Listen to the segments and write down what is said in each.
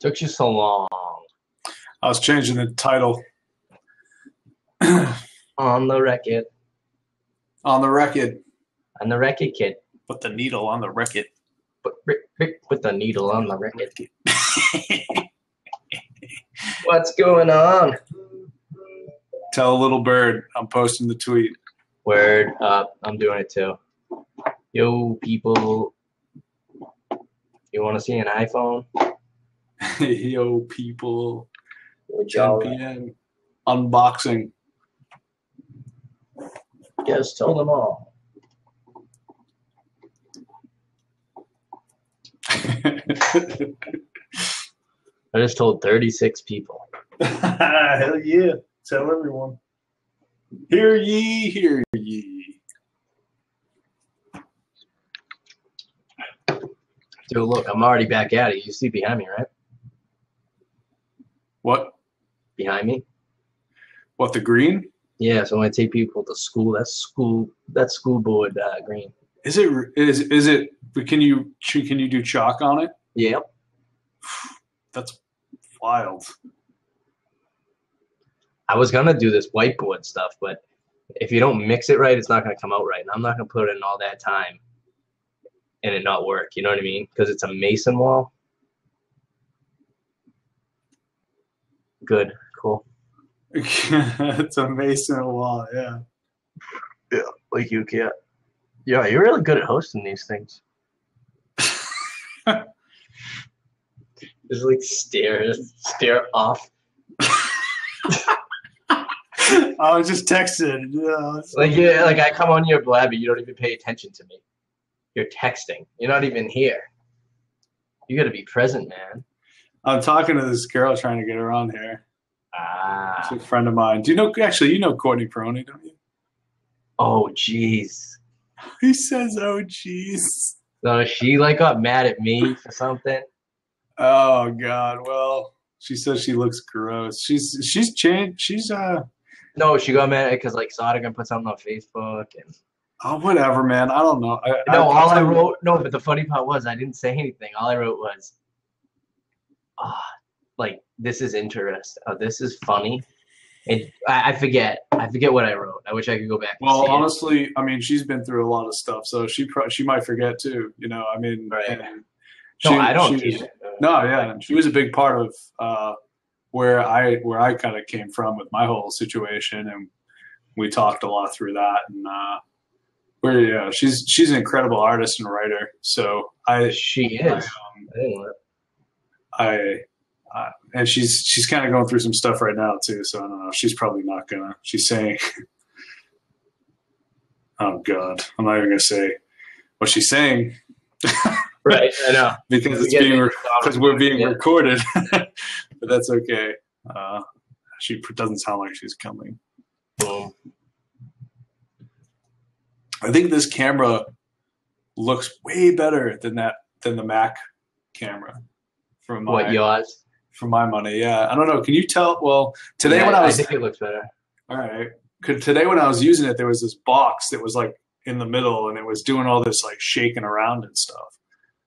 Took you so long. I was changing the title. On the record. On the record. On the record, kid. Put the needle on the record. Put the needle on the record. What's going on? Tell a little bird. I'm posting the tweet. Word up. I'm doing it too. Yo, people. You want to see an iPhone? Yo, people. 10 Y'all p.m. Unboxing. Yes, tell them all. I just told 36 people. Hell yeah. Tell everyone. Hear ye, hear ye. Dude, look, I'm already back at it. You see behind me, right? What? Behind me? What, the green? Yeah, so when I take people to school, that's school board green. Is it can you do chalk on it? Yep. That's wild. I was gonna do this whiteboard stuff, but if you don't mix it right, it's not gonna come out right. And I'm not gonna put in all that time and it not work. You know what I mean? Because it's a mason wall. Good, cool. It's a mason wall, yeah. Yeah, like you can't. Yeah, you're really good at hosting these things. Just like stare off. I was just texting. Yeah, Like I come on your blabby, you don't even pay attention to me. You're texting. You're not even here. You got to be present, man. I'm talking to this girl trying to get her on here. Ah. She's a friend of mine. Do you know? Actually, you know Courtney Peroni, don't you? Oh, jeez. He says, "Oh, jeez." So she like got mad at me for something. Oh God. Well, she says she looks gross. She's changed. No, she got mad because like Sada gonna put something on Facebook and. Oh, whatever, man. I don't know. I wrote. No, but the funny part was I didn't say anything. All I wrote was, like this is interesting. Oh, this is funny. And I forget what I wrote. I wish I could go back. And see honestly, I mean, she's been through a lot of stuff, so she might forget too. You know, I mean, right. I don't. No, yeah, she was a big part of where I kind of came from with my whole situation, and we talked a lot through that. And she's an incredible artist and writer. So she is. And she's kind of going through some stuff right now too. So I don't know. She's probably not gonna. She's saying, "Oh God, I'm not even gonna say what she's saying." Right, I know. because we're being recorded. But that's okay. She doesn't sound like she's coming. I think this camera looks way better than the Mac camera. Yours? For my money, yeah. I don't know. Can you tell? Well, today I think it looks better. All right. Today when I was using it, there was this box that was like in the middle, and it was doing all this like shaking around and stuff.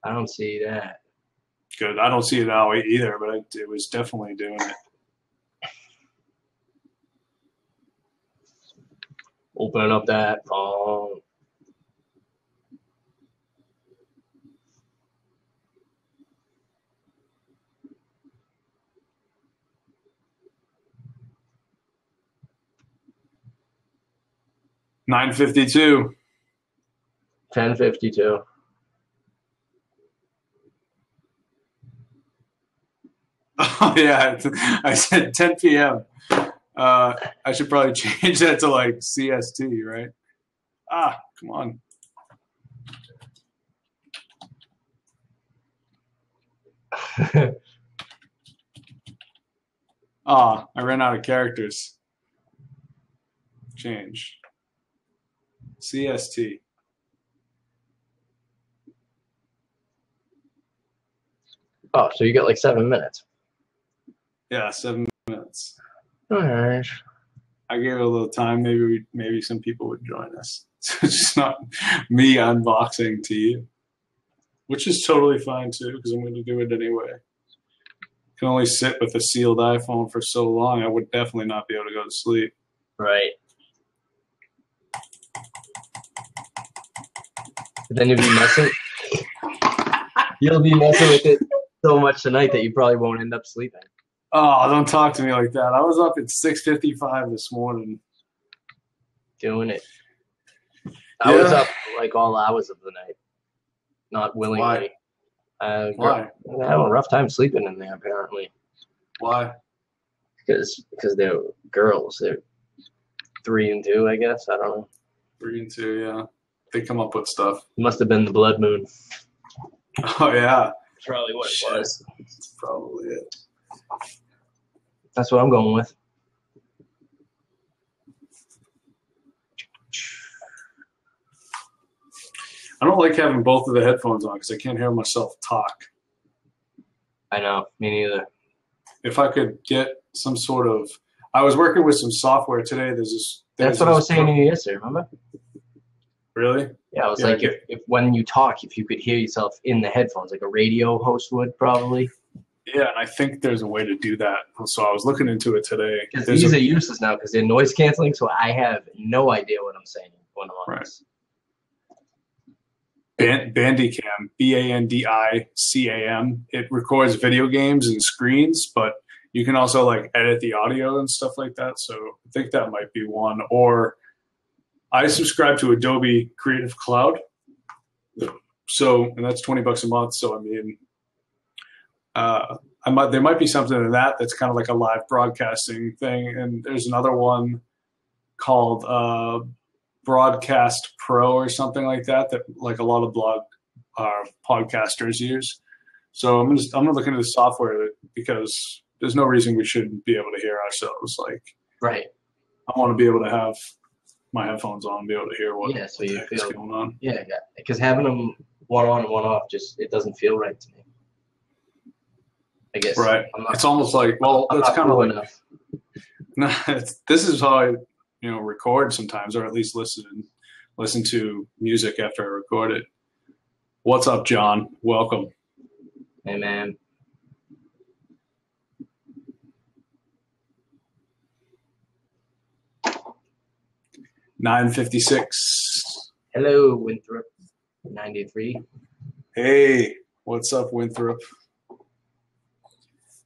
I don't see that. Good. I don't see it now either, but it was definitely doing it. Open up that phone. $9.52. 10:52. Oh yeah, I said 10 p.m. I should probably change that to like CST, right? Come on. I ran out of characters. Change. CST. Oh, so you got like 7 minutes. Yeah, 7 minutes. All right. I gave it a little time. Maybe some people would join us. So it's just not me unboxing to you, which is totally fine too, because I'm going to do it anyway. can only sit with a sealed iPhone for so long, I would definitely not be able to go to sleep. Right. But then you'll be messing with it so much tonight that you probably won't end up sleeping. Oh, don't talk to me like that. I was up at 6:55 this morning. Doing it. I was up like all hours of the night. Not willingly. Why? Why? I'm having a rough time sleeping in there, apparently. Why? Because they're girls. They're 3 and 2, I guess. I don't know. 3 and 2, yeah. They come up with stuff. Must have been the blood moon. Oh, yeah. That's probably what it was. That's probably it. That's what I'm going with. I don't like having both of the headphones on because I can't hear myself talk. I know. Me neither. If I could get some sort of... I was working with some software today. That's what I was saying to you yesterday, remember? Really? Yeah, I was like, if when you talk, if you could hear yourself in the headphones, like a radio host would probably. Yeah, and I think there's a way to do that. So I was looking into it today. Because these are useless now because they're noise canceling, so I have no idea what I'm saying when I'm on this. Bandicam, Bandicam. It records video games and screens, but you can also like edit the audio and stuff like that. So I think that might be one. Or I subscribe to Adobe Creative Cloud. So, and that's $20 a month. So, I mean, there might be something in that that's kind of like a live broadcasting thing. And there's another one called Broadcast Pro or something like that like a lot of podcasters use. So I'm gonna look into the software because there's no reason we shouldn't be able to hear ourselves. Like, right. I want to be able to have my headphones on and be able to hear what so you is going on. Yeah, because having them one on and one off it doesn't feel right to me. I guess. Right. It's almost like, well, that's kind of like enough. No, this is how I record sometimes, or at least listen to music after I record it. What's up, John? Welcome. Hey, man. $9.56. Hello, Winthrop. 93. Hey, what's up, Winthrop?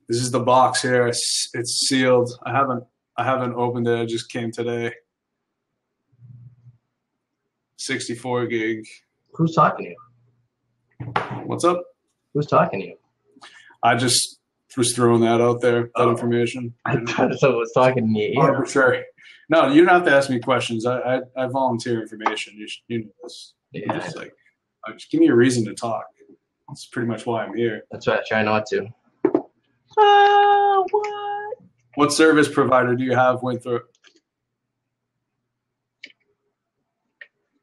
This is the box here. It's sealed. I haven't opened it. It just came today. 64 gig. Who's talking to you? What's up? Who's talking to you? I just was throwing that out there, that information. I thought someone was talking to me. Arbitrary. No, you don't have to ask me questions. I volunteer information. You know this. Yeah. Just give me a reason to talk. That's pretty much why I'm here. That's right. I try not to. What? What service provider do you have, Winthrop?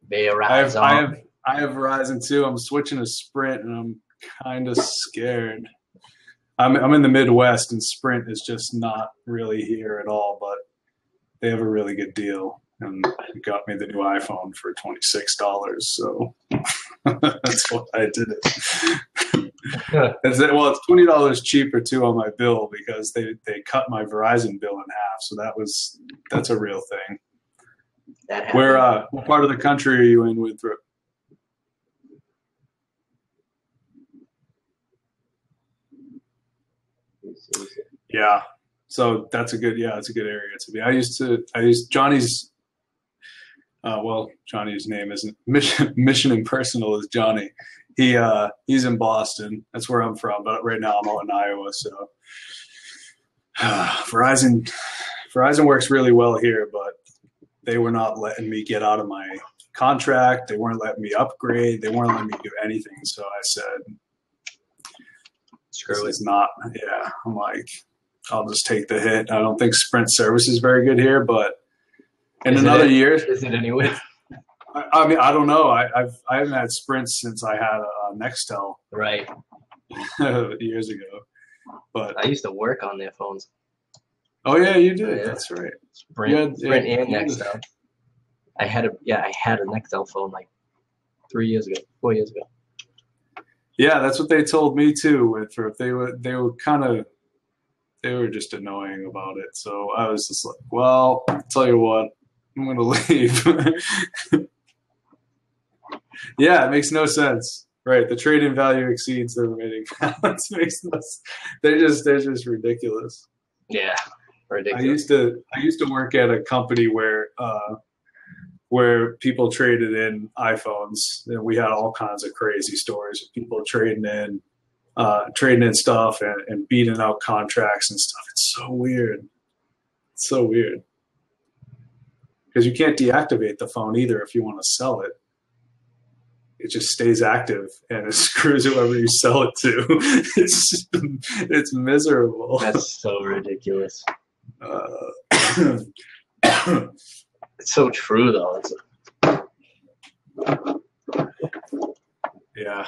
Verizon. I have Verizon too. I'm switching to Sprint, and I'm kind of scared. I'm in the Midwest, and Sprint is just not really here at all. But they have a really good deal, and it got me the new iPhone for $26. So that's why I did it. It's $20 cheaper too on my bill because they cut my Verizon bill in half. So that's a real thing. What part of the country are you in, Winthrop? Yeah. So it's a good area to be. I used Johnny's. Johnny's name isn't Mission Impersonal is Johnny. He's in Boston. That's where I'm from. But right now I'm out in Iowa. So Verizon works really well here, but they were not letting me get out of my contract. They weren't letting me upgrade. They weren't letting me do anything. So I said, screw it. Yeah. I'm like, I'll just take the hit. I don't think Sprint service is very good here, but in another year. Is it anyway? I mean, I don't know. I haven't had Sprint since I had a Nextel. Right. Years ago. But I used to work on their phones. Oh yeah, you did. Yeah. That's right. Sprint and Nextel. I had a Nextel phone like 4 years ago. Yeah, that's what they told me too. They were kind of they were just annoying about it. So I was just like, well, I'll tell you what, I'm gonna leave. Yeah, it makes no sense. Right, the trade-in value exceeds the remaining balance. Makes no sense. They're just ridiculous. Yeah, I ridiculous. used to work at a company where people traded in iPhones, and we had all kinds of crazy stories of people trading in stuff and beating out contracts and stuff. It's so weird. It's so weird because you can't deactivate the phone either if you want to sell it. It just stays active and it screws whoever you sell it to. It's miserable. That's so ridiculous. Uh, It's so true though. yeah.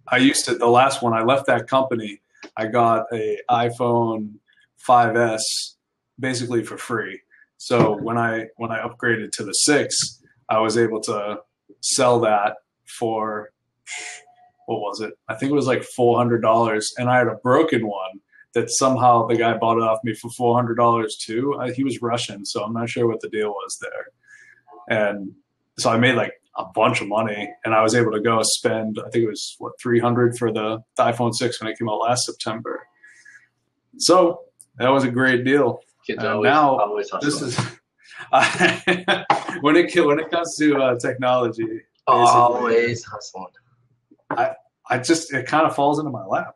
I used to, the last one, I left that company, I got a iPhone 5S basically for free. So when I upgraded to the 6, I was able to sell that for, what was it? I think it was like $400, and I had a broken one that somehow the guy bought it off me for $400 too. He was Russian, so I'm not sure what the deal was there. And so I made like a bunch of money, and I was able to go spend, I think it was what, $300 for the iPhone 6 when it came out last September. So that was a great deal. Kids always this is when it comes to technology, always hustling. It kind of falls into my lap.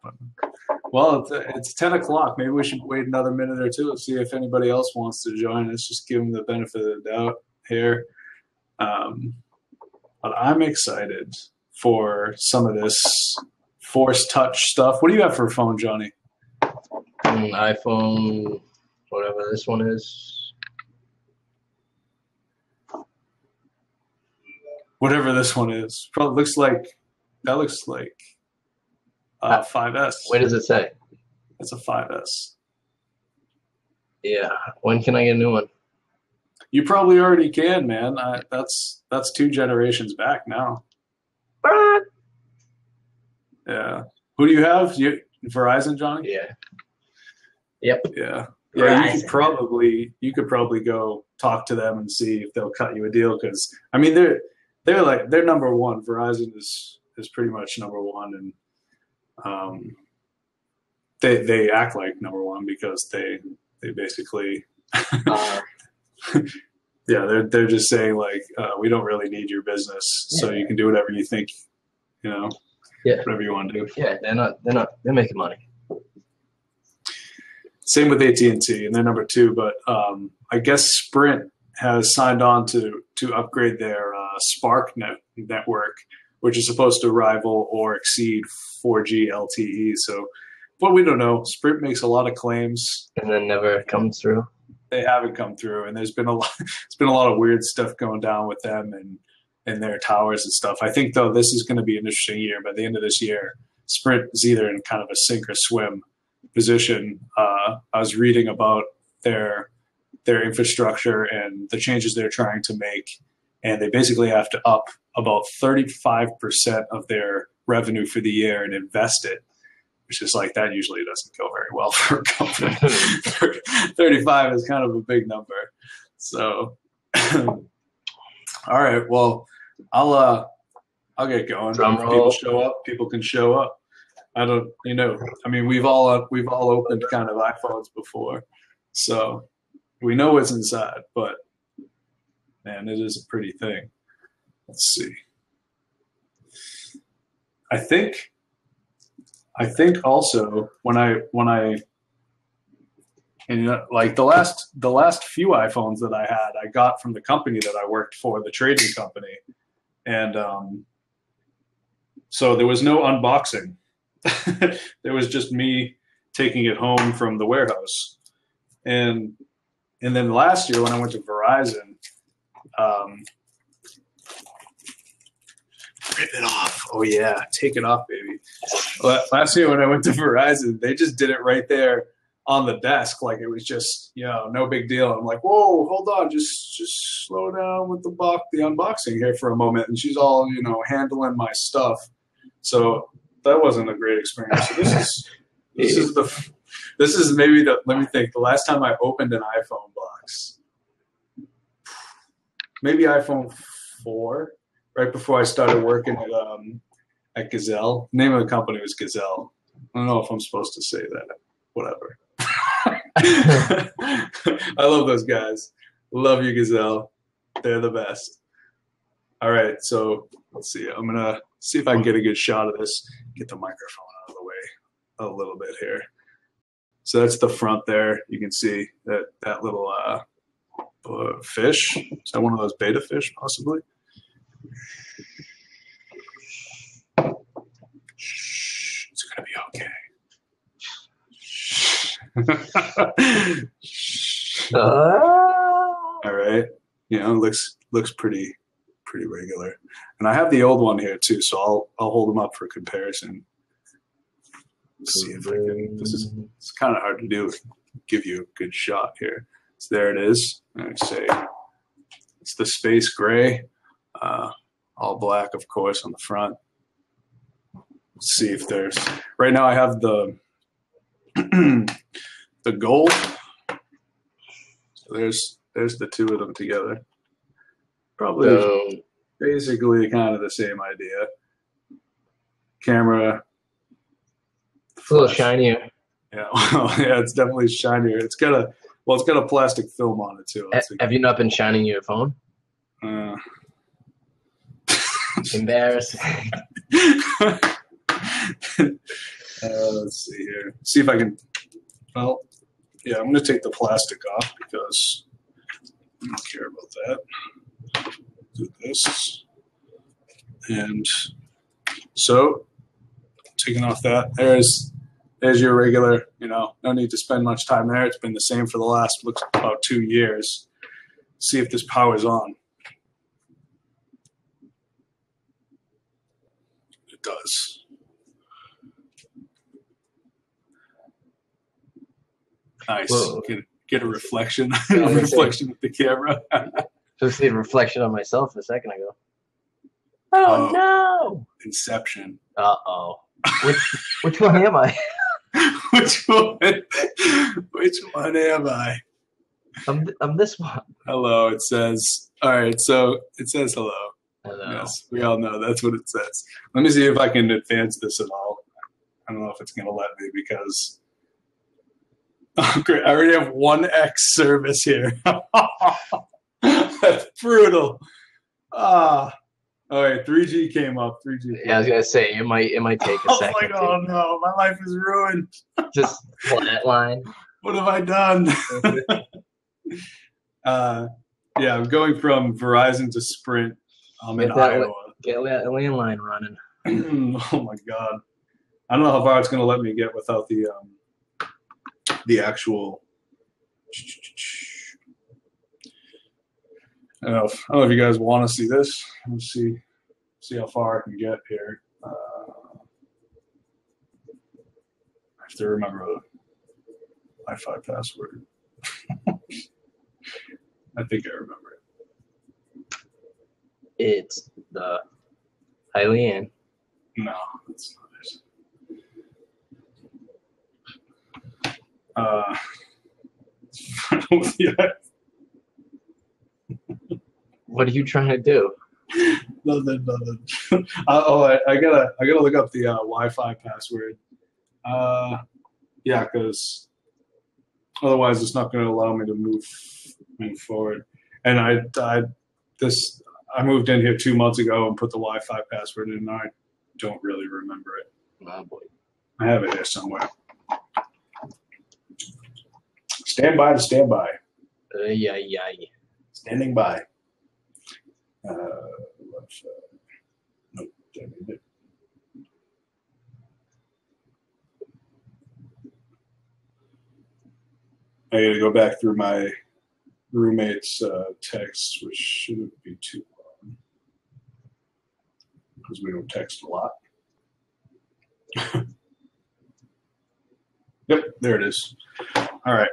Well, it's 10 o'clock. Maybe we should wait another minute or two and see if anybody else wants to join us. Just give them the benefit of the doubt here. But I'm excited for some of this Force Touch stuff. What do you have for a phone, Johnny? An iPhone, whatever this one is. Whatever this one is. Probably looks like 5S. What does it say? It's a 5S. Yeah. When can I get a new one? You probably already can, man. That's 2 generations back now. Yeah. Who do you have? Verizon, Johnny? Yeah. Yep. Yeah. Verizon. Yeah, you could probably go talk to them and see if they'll cut you a deal, because I mean they're number one. Verizon is pretty much number one, and they act like number one because they basically yeah, they're just saying like we don't really need your business, so you can do whatever you think, whatever you want to do. Yeah, they're making money. Same with AT&T, and they're number 2. But I guess Sprint has signed on to upgrade their Spark network, which is supposed to rival or exceed 4G LTE. So, but we don't know. Sprint makes a lot of claims, and then never comes through. They haven't come through, and there's been a lot of weird stuff going down with them and their towers and stuff. I think though this is going to be an interesting year. By the end of this year, Sprint is either in kind of a sink or swim position. I was reading about their infrastructure and the changes they're trying to make, and they basically have to up about 35% of their revenue for the year and invest it, which is like, that usually doesn't go very well for a company. 35 is kind of a big number. So, all right, well, I'll get going. If people show up, people can show up. I don't, I mean, we've all opened kind of iPhones before, so we know what's inside, but man, it is a pretty thing. Let's see. I think also when I like the last few iPhones that I had, I got from the company that I worked for, the trading company, and so there was no unboxing. There was just me taking it home from the warehouse, and then last year when I went to Verizon, rip it off. Oh yeah, take it off, baby. Last year when I went to Verizon, they just did it right there on the desk, like it was just no big deal. I'm like, whoa, hold on, just slow down with the unboxing here for a moment. And she's all handling my stuff. So that wasn't a great experience. So this is maybe let me think. The last time I opened an iPhone box, maybe iPhone 4, right before I started working at Gazelle. The name of the company was Gazelle. I don't know if I'm supposed to say that. Whatever. I love those guys. Love you, Gazelle. They're the best. All right, so let's see. I'm gonna see if I can get a good shot of this. Get the microphone out of the way a little bit here. So that's the front there. You can see that little fish. Is that one of those beta fish, possibly? Shh, it's gonna be okay. All right. You know, looks pretty regular. And I have the old one here too, so I'll hold them up for comparison. Let's see if I can. It's kind of hard to do. Give you a good shot here. So there it is. I say it's the space gray, all black, of course, on the front. Let's see if there's. Right now, I have the the gold. So there's the two of them together. Probably basically kind of the same idea. Camera. It's a little shinier. Yeah, well, yeah, it's definitely shinier. It's got a plastic film on it too. Have you not been shining your phone? Embarrassing. Let's see here. See if I can. Well, yeah, I'm going to take the plastic off because I don't care about that. Do this, and so taking off that. There's your regular. You know, no need to spend much time there. It's been the same for the last looks about 2 years. See if this powers on. It does. Nice. Get a reflection. A reflection of the camera. Just see a reflection of myself a second ago. Oh no! Inception. Uh-oh. Which one am I? Which one am I? I'm this one. Hello, it says. All right, so it says hello. Hello. Yes, we all know that's what it says. Let me see if I can advance this at all. I don't know if it's going to let me because. Oh, great. I already have 1x service here. That's brutal. Oh, wait, 3G came up. 3G. Yeah, I was going to say, it might take a second. Like, oh no, my life is ruined. Just flatline. What have I done? Yeah, I'm going from Verizon to Sprint. I'm in Iowa. Get that landline running. Oh my god. I don't know how far it's going to let me get without the actual. I don't know if you guys want to see this. Let's see how far I can get here. I have to remember the Wi-Fi password. I think I remember it. It's the Hylian. No, it's not it. Yeah. What are you trying to do? Nothing. I gotta look up the Wi-Fi password. Yeah, because otherwise it's not going to allow me to move forward. And I moved in here 2 months ago and put the Wi-Fi password in, and I don't really remember it. Oh boy. I have it here somewhere. Stand by to stand by. Yeah. Standing by. Nope, that ain't it. I got to go back through my roommate's texts, which shouldn't be too long because we don't text a lot. Yep, there it is. All right.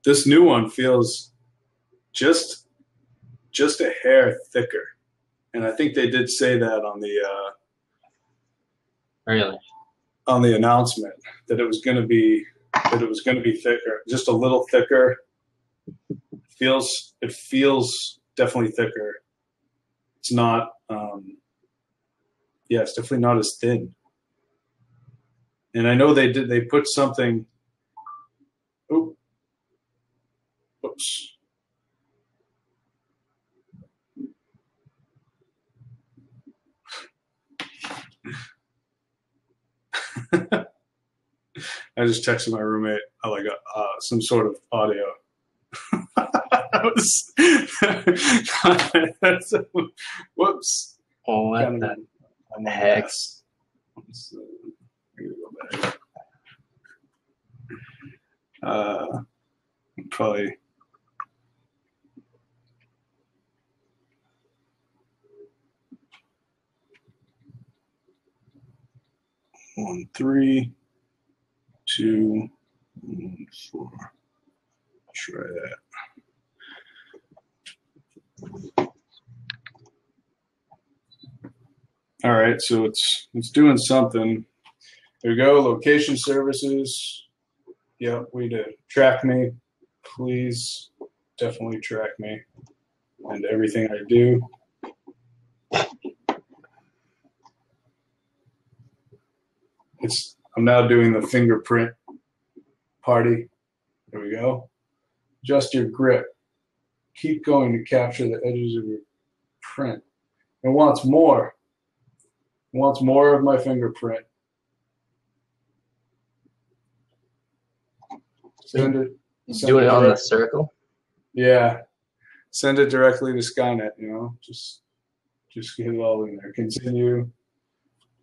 This new one feels just a hair thicker, and I think they did say that Really? on the announcement that it was going to be thicker, just a little thicker. It feels definitely thicker. It's not. Yeah, it's definitely not as thin. And I know they put something. Oops. I just texted my roommate like some sort of audio. Whoops. Oh, what the heck? Probably. One, 3, 2, 1, 4. Try that. All right, so it's doing something. There we go. Location services. Yep, we did. Track me, please. Definitely track me and everything I do. I'm now doing the fingerprint party. There we go. Adjust your grip. Keep going to capture the edges of your print. It wants more. It wants more of my fingerprint. Send it. Doing it on the circle? Yeah. Send it directly to Skynet, Just get it all in there. Continue.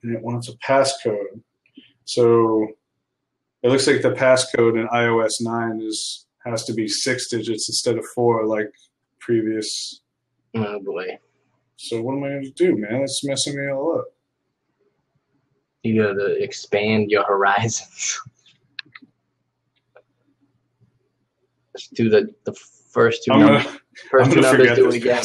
And it wants a passcode. So it looks like the passcode in iOS 9 has to be 6 digits instead of 4 like previous. Oh boy. So what am I going to do, man? It's messing me all up. You got to expand your horizons. Just do the first two numbers. First two numbers, do it again.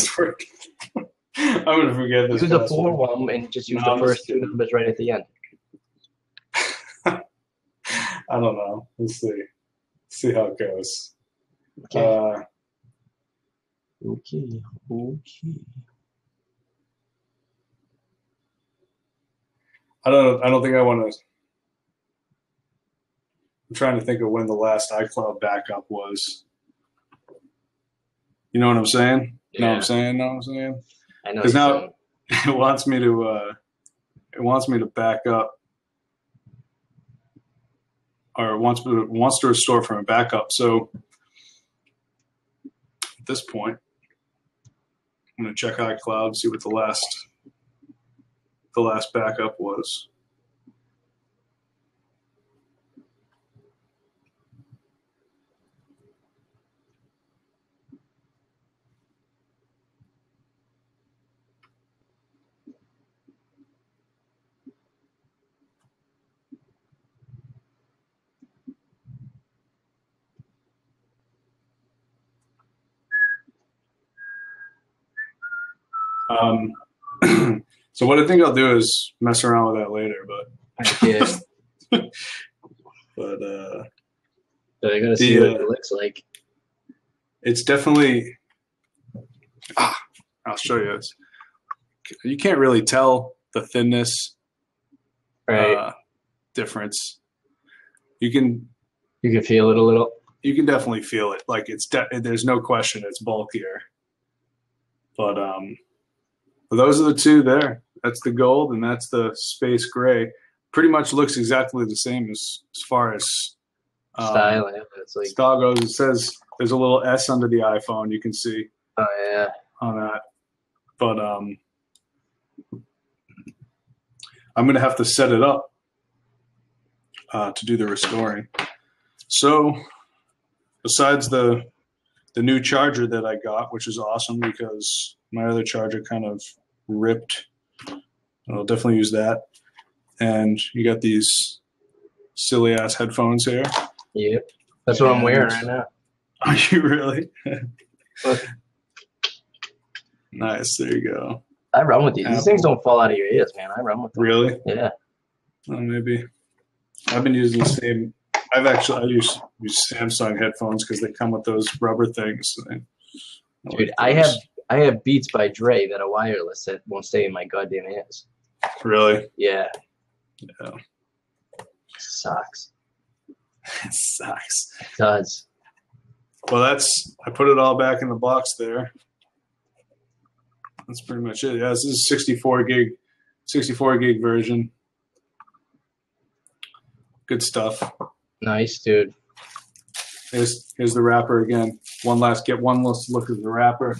I'm going to forget this. Use the 4 one and just use the first two numbers right at the end. I don't know. We'll see. See how it goes. Okay. Okay. I don't think I want to. I'm trying to think of when the last iCloud backup was. You know what I'm saying? Yeah. Know what I'm saying? Know what I'm saying? I know. Because now it wants me to back up, or it wants to restore from a backup. So at this point, I'm going to check iCloud, see what the last backup was. So what I think I'll do is mess around with that later, but yeah. But I gotta see what it looks like. It's definitely. I'll show you this. You can't really tell the thinness difference. You can feel it a little. You can definitely feel it. Like there's no question it's bulkier. But those are the two there. That's the gold and that's the space gray. Pretty much looks exactly the same as far as style. It's like style goes. It says there's a little S under the iPhone. You can see. Oh yeah. On that, but I'm gonna have to set it up to do the restoring. So, besides the new charger that I got, which is awesome because my other charger kind of ripped. I'll definitely use that. And you got these silly ass headphones here. Yep. That's what I'm wearing right now. Are you really? Look, Nice. There you go. I run with these. These things don't fall out of your ears, man. I run with them. Really? Yeah. Oh, maybe. I've been using the same. I use Samsung headphones because they come with those rubber things. Dude, I have Beats by Dre that are wireless that won't stay in my goddamn ears. Really? Yeah. Yeah. Sucks. It sucks. It does. Well, I put it all back in the box there. That's pretty much it. Yeah, this is a 64 gig version. Good stuff. Nice, dude. Here's the wrapper again. One last look at the wrapper.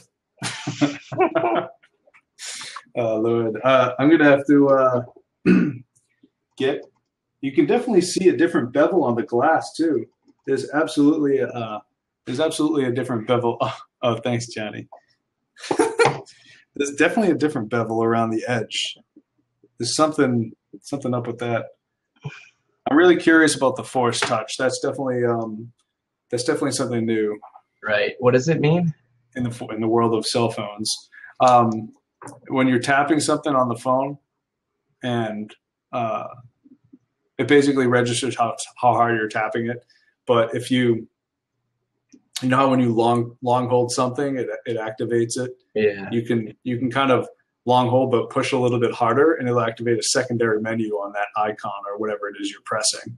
Oh, Lord. I'm gonna have to get. You can definitely see a different bevel on the glass too. There's absolutely a different bevel. Oh, thanks, Johnny. There's definitely a different bevel around the edge. There's something up with that. I'm really curious about the Force Touch. That's definitely something new. Right. What does it mean? In the world of cell phones, when you're tapping something on the phone, and it basically registers how hard you're tapping it. But if you know how when you long hold something, it activates it. Yeah. You can kind of long hold but push a little bit harder, and it'll activate a secondary menu on that icon or whatever it is you're pressing.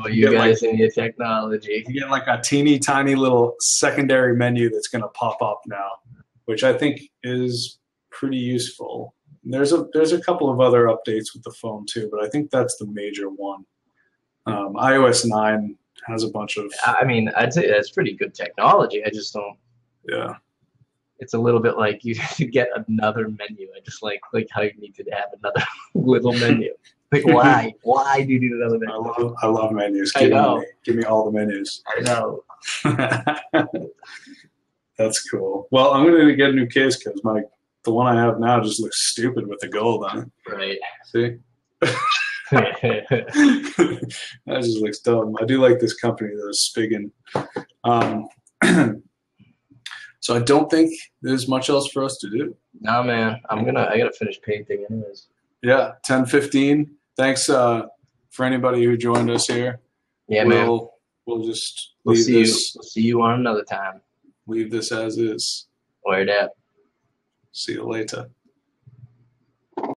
You guys and your technology. You get like a teeny tiny little secondary menu that's going to pop up now, which I think is pretty useful. There's a couple of other updates with the phone too, but I think that's the major one. iOS 9 has a bunch of. I mean, I'd say that's pretty good technology. I just don't. Yeah. It's a little bit like you get another menu. I just like how you need to have another little menu. Like why? Why do you need another menu? I love menus. Give me all the menus. I know. That's cool. Well, I'm going to get a new case because the one I have now just looks stupid with the gold on it. Right. See? That just looks dumb. I do like this company, though, Spigen. So I don't think there's much else for us to do. No, man. I gotta finish painting anyways. Yeah, 10:15. Thanks for anybody who joined us here. Yeah, man. We'll just We'll see you on another time. Leave this as is. Word up. See you later.